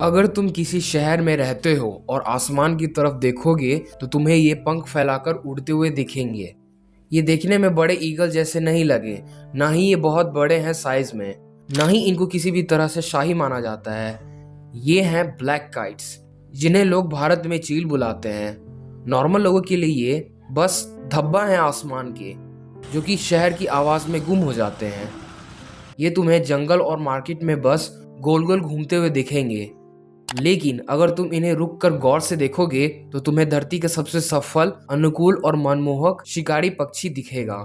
अगर तुम किसी शहर में रहते हो और आसमान की तरफ देखोगे तो तुम्हें ये पंख फैलाकर उड़ते हुए दिखेंगे। ये देखने में बड़े ईगल जैसे नहीं लगे, ना ही ये बहुत बड़े हैं साइज में, ना ही इनको किसी भी तरह से शाही माना जाता है। ये हैं ब्लैक काइट्स, जिन्हें लोग भारत में चील बुलाते हैं। नॉर्मल लोगों के लिए ये बस धब्बा हैं आसमान के, जो कि शहर की आवाज में गुम हो जाते हैं। ये तुम्हें जंगल और मार्केट में बस गोल गोल घूमते हुए दिखेंगे, लेकिन अगर तुम इन्हें रुक कर गौर से देखोगे तो तुम्हें धरती का सबसे सफल, अनुकूल और मनमोहक शिकारी पक्षी दिखेगा।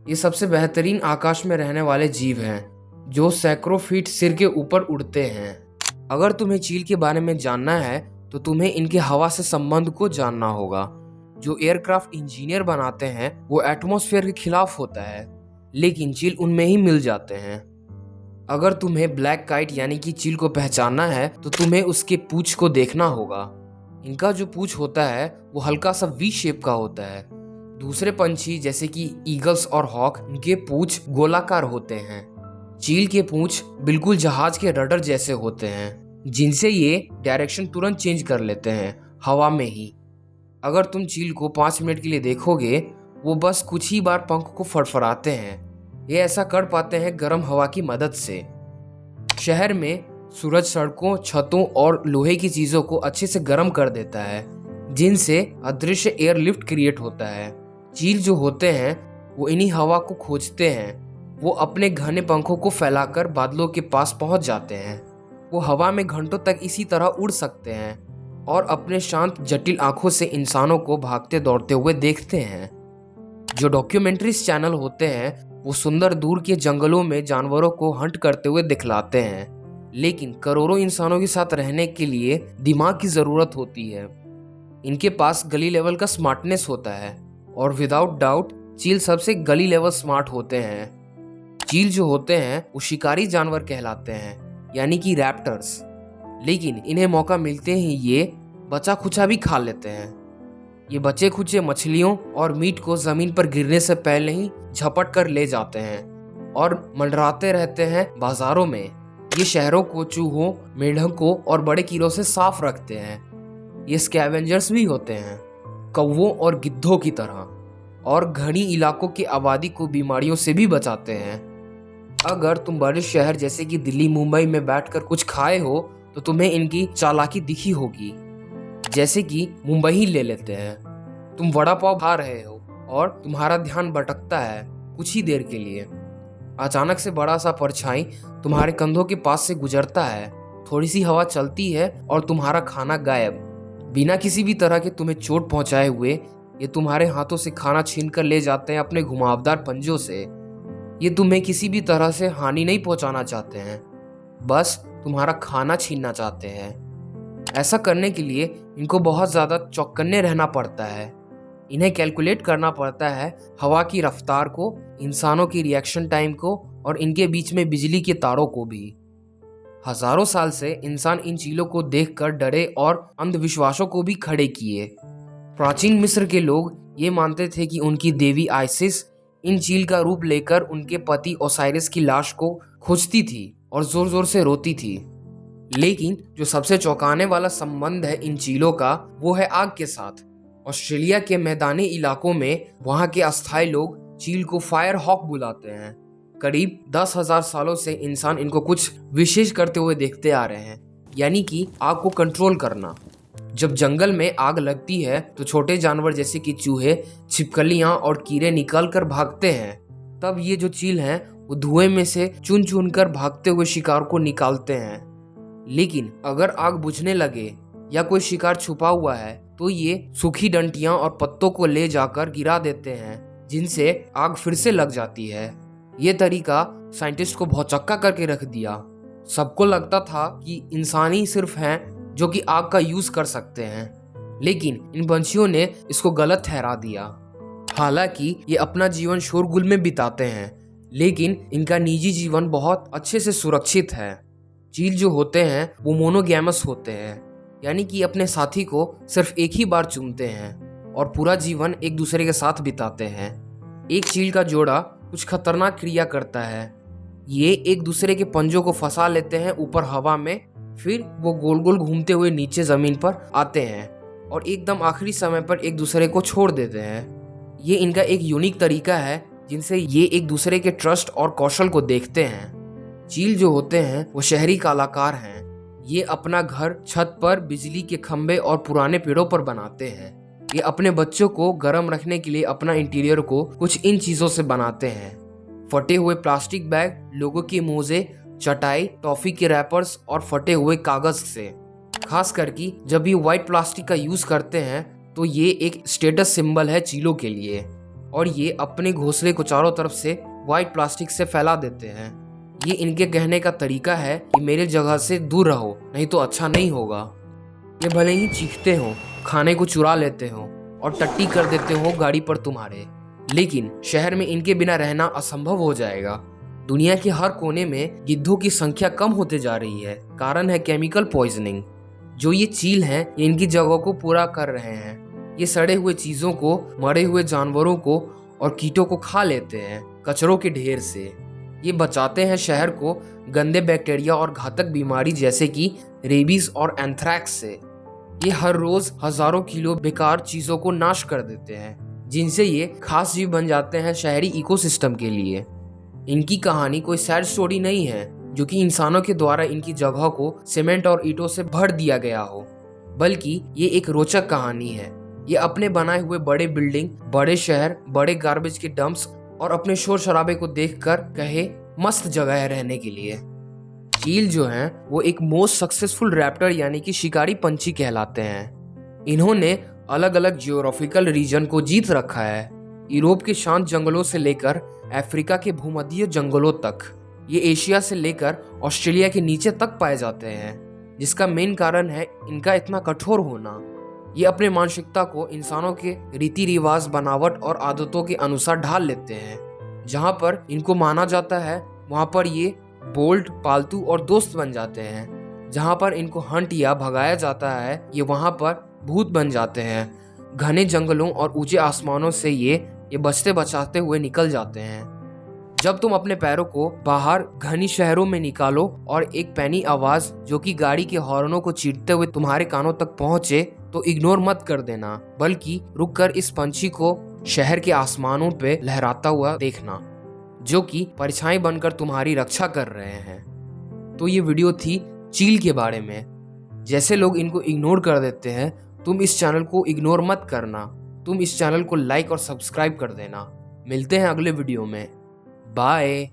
ये सबसे बेहतरीन आकाश में रहने वाले जीव हैं, जो सैकड़ों फीट सिर के ऊपर उड़ते हैं। अगर तुम्हें चील के बारे में जानना है तो तुम्हें इनके हवा से संबंध को जानना होगा। जो एयरक्राफ्ट इंजीनियर बनाते हैं वो एटमॉस्फेयर के खिलाफ होता है, लेकिन चील उनमें ही मिल जाते हैं। अगर तुम्हें ब्लैक काइट यानी कि चील को पहचानना है तो तुम्हें उसके पूंछ को देखना होगा। इनका जो पूंछ होता है वो हल्का सा वी शेप का होता है। दूसरे पंछी जैसे कि ईगल्स और हॉक, इनके पूंछ गोलाकार होते हैं। चील के पूंछ बिल्कुल जहाज के रडर जैसे होते हैं, जिनसे ये डायरेक्शन तुरंत चेंज कर लेते हैं हवा में ही। अगर तुम चील को 5 मिनट के लिए देखोगे, वो बस कुछ ही बार पंख को फड़फड़ाते हैं। ये ऐसा कर पाते हैं गर्म हवा की मदद से। शहर में सूरज सड़कों, छतों और लोहे की चीजों को अच्छे से गर्म कर देता है, जिनसे अदृश्य एयरलिफ्ट क्रिएट होता है। चील जो होते हैं वो इन्हीं हवा को खोजते हैं। वो अपने घने पंखों को फैलाकर बादलों के पास पहुंच जाते हैं। वो हवा में घंटों तक इसी तरह उड़ सकते हैं और अपने शांत जटिल आंखों से इंसानों को भागते दौड़ते हुए देखते हैं। जो डॉक्यूमेंट्रीज चैनल होते हैं वो सुंदर दूर के जंगलों में जानवरों को हंट करते हुए दिखलाते हैं, लेकिन करोड़ों इंसानों के साथ रहने के लिए दिमाग की जरूरत होती है। इनके पास गली लेवल का स्मार्टनेस होता है और विदाउट डाउट चील सबसे गली लेवल स्मार्ट होते हैं। चील जो होते हैं वो शिकारी जानवर कहलाते हैं, यानी कि रैप्टर्स, लेकिन इन्हें मौका मिलते ही ये बचा खुचा भी खा लेते हैं। ये बचे खुचे मछलियों और मीट को जमीन पर गिरने से पहले ही झपट कर ले जाते हैं और मंडराते रहते हैं बाजारों में। ये शहरों को चूहों, मेंढकों और बड़े कीड़ों से साफ रखते हैं। ये स्कैवेंजर्स भी होते हैं, कौवों और गिद्धों की तरह, और घनी इलाकों की आबादी को बीमारियों से भी बचाते हैं। अगर तुम बड़े शहर जैसे कि दिल्ली, मुंबई में बैठकर कुछ खाए हो तो तुम्हें इनकी चालाकी दिखी होगी। जैसे कि मुंबई ही ले लेते हैं। तुम वड़ा पाव खा रहे हो और तुम्हारा ध्यान भटकता है कुछ ही देर के लिए। अचानक से बड़ा सा परछाई तुम्हारे कंधों के पास से गुजरता है। थोड़ी सी हवा चलती है और तुम्हारा खाना गायब। बिना किसी भी तरह के तुम्हें चोट पहुंचाए हुए ये तुम्हारे हाथों से खाना छीन कर ले जाते हैं अपने घुमावदार पंजों से। ये तुम्हें किसी भी तरह से हानि नहीं पहुंचाना चाहते हैं, बस तुम्हारा खाना छीनना चाहते हैं। ऐसा करने के लिए इनको बहुत ज़्यादा चौकन्ने रहना पड़ता है। इन्हें कैलकुलेट करना पड़ता है हवा की रफ्तार को, इंसानों की रिएक्शन टाइम को और इनके बीच में बिजली के तारों को भी। हजारों साल से इंसान इन चीलों को देखकर डरे और अंधविश्वासों को भी खड़े किए। प्राचीन मिस्र के लोग ये मानते थे कि उनकी देवी आइसिस इन चील का रूप लेकर उनके पति ओसाइरिस की लाश को खोजती थी और जोर जोर से रोती थी। लेकिन जो सबसे चौंकाने वाला संबंध है इन चीलों का, वो है आग के साथ। ऑस्ट्रेलिया के मैदानी इलाकों में वहां के अस्थायी लोग चील को फायर हॉक बुलाते हैं। करीब 10,000 सालों से इंसान इनको कुछ विशेष करते हुए देखते आ रहे हैं, यानी कि आग को कंट्रोल करना। जब जंगल में आग लगती है तो छोटे जानवर जैसे कि चूहे, छिपकलियां और कीड़े निकल कर भागते हैं। तब ये जो चील हैं वो धुएं में से चुन चुन कर भागते हुए शिकार को निकालते हैं। लेकिन अगर आग बुझने लगे या कोई शिकार छुपा हुआ है तो ये सूखी डंटियां और पत्तों को ले जाकर गिरा देते हैं, जिनसे आग फिर से लग जाती है। ये तरीका साइंटिस्ट को भौचक्का करके रख दिया। सबको लगता था कि इंसान ही सिर्फ हैं जो कि आग का यूज कर सकते हैं, लेकिन इन पंछियों ने इसको गलत ठहरा दिया। हालांकि ये अपना जीवन शोरगुल में बिताते हैं, लेकिन इनका निजी जीवन बहुत अच्छे से सुरक्षित है। चील जो होते हैं वो मोनोगैमस होते हैं, यानी कि अपने साथी को सिर्फ एक ही बार चुनते हैं और पूरा जीवन एक दूसरे के साथ बिताते हैं। एक चील का जोड़ा कुछ खतरनाक क्रिया करता है। ये एक दूसरे के पंजों को फंसा लेते हैं ऊपर हवा में, फिर वो गोल गोल घूमते हुए नीचे जमीन पर आते हैं और एकदम आखिरी समय पर एक दूसरे को छोड़ देते हैं। ये इनका एक यूनिक तरीका है जिनसे ये एक दूसरे के ट्रस्ट और कौशल को देखते हैं। चील जो होते हैं वो शहरी कलाकार हैं। ये अपना घर छत पर, बिजली के खंभे और पुराने पेड़ों पर बनाते हैं। ये अपने बच्चों को गर्म रखने के लिए अपना इंटीरियर को कुछ इन चीजों से बनाते हैं। फटे हुए प्लास्टिक बैग, लोगों के मोजे, चटाई, टॉफी के रैपर्स और फटे हुए कागज से। खास करके जब ये व्हाइट प्लास्टिक का यूज करते हैं तो ये एक स्टेटस सिंबल है चीलों के लिए, और ये अपने घोंसले को चारों तरफ से व्हाइट प्लास्टिक से फैला देते हैं। ये इनके कहने का तरीका है कि मेरे जगह से दूर रहो, नहीं तो अच्छा नहीं होगा। ये भले ही चीखते हो, खाने को चुरा लेते हो और टट्टी कर देते हो गाड़ी पर तुम्हारे, लेकिन शहर में इनके बिना रहना असंभव हो जाएगा। दुनिया के हर कोने में गिद्धों की संख्या कम होते जा रही है। कारण है केमिकल पॉइजनिंग। जो ये चील हैं, ये इनकी जगहों को पूरा कर रहे हैं। ये सड़े हुए चीजों को, मरे हुए जानवरों को और कीटों को खा लेते हैं कचरों के ढेर से। ये बचाते हैं शहर को गंदे बैक्टीरिया और घातक बीमारी जैसे कि रेबीज और एंथ्रैक्स से। ये हर रोज हजारों किलो बेकार चीजों को नाश कर देते हैं, जिनसे ये खास जीव बन जाते हैं शहरी इकोसिस्टम के लिए। इनकी कहानी कोई सैड स्टोरी नहीं है जो कि इंसानों के द्वारा इनकी जगह को सीमेंट और ईंटों से भर दिया गया हो, बल्कि ये एक रोचक कहानी है। ये अपने बनाए हुए बड़े बिल्डिंग, बड़े शहर, बड़े गार्बेज के डंप्स और अपने शोर शराबे को देखकर कहे मस्त जगह है रहने के लिए। चील जो हैं वो एक मोस्ट सक्सेसफुल रैप्टर यानी कि शिकारी पंछी कहलाते हैं। इन्होंने अलग अलग जियोग्राफिकल रीजन को जीत रखा है, यूरोप के शांत जंगलों से लेकर अफ्रीका के भूमध्य जंगलों तक। ये एशिया से लेकर ऑस्ट्रेलिया के नीचे तक पाए जाते हैं, जिसका मेन कारण है इनका इतना कठोर होना। ये अपने मानसिकता को इंसानों के रीति रिवाज, बनावट और आदतों के अनुसार ढाल लेते हैं। जहाँ पर इनको माना जाता है वहाँ पर ये बोल्ड, पालतू और दोस्त बन जाते हैं। जहाँ पर इनको हंट या भगाया जाता है ये वहाँ पर भूत बन जाते हैं। घने जंगलों और ऊंचे आसमानों से ये बचते बचाते हुए निकल जाते हैं। जब तुम अपने पैरों को बाहर घनी शहरों में निकालो और एक पैनी आवाज जो कि गाड़ी के हॉर्नों को चीरते हुए तुम्हारे कानों तक पहुंचे तो इग्नोर मत कर देना, बल्कि रुककर इस पंछी को शहर के आसमानों पे लहराता हुआ देखना, जो कि परछाई बनकर तुम्हारी रक्षा कर रहे हैं। तो ये वीडियो थी चील के बारे में। जैसे लोग इनको इग्नोर कर देते हैं, तुम इस चैनल को इग्नोर मत करना। तुम इस चैनल को लाइक और सब्सक्राइब कर देना। मिलते हैं अगले वीडियो में। बाय।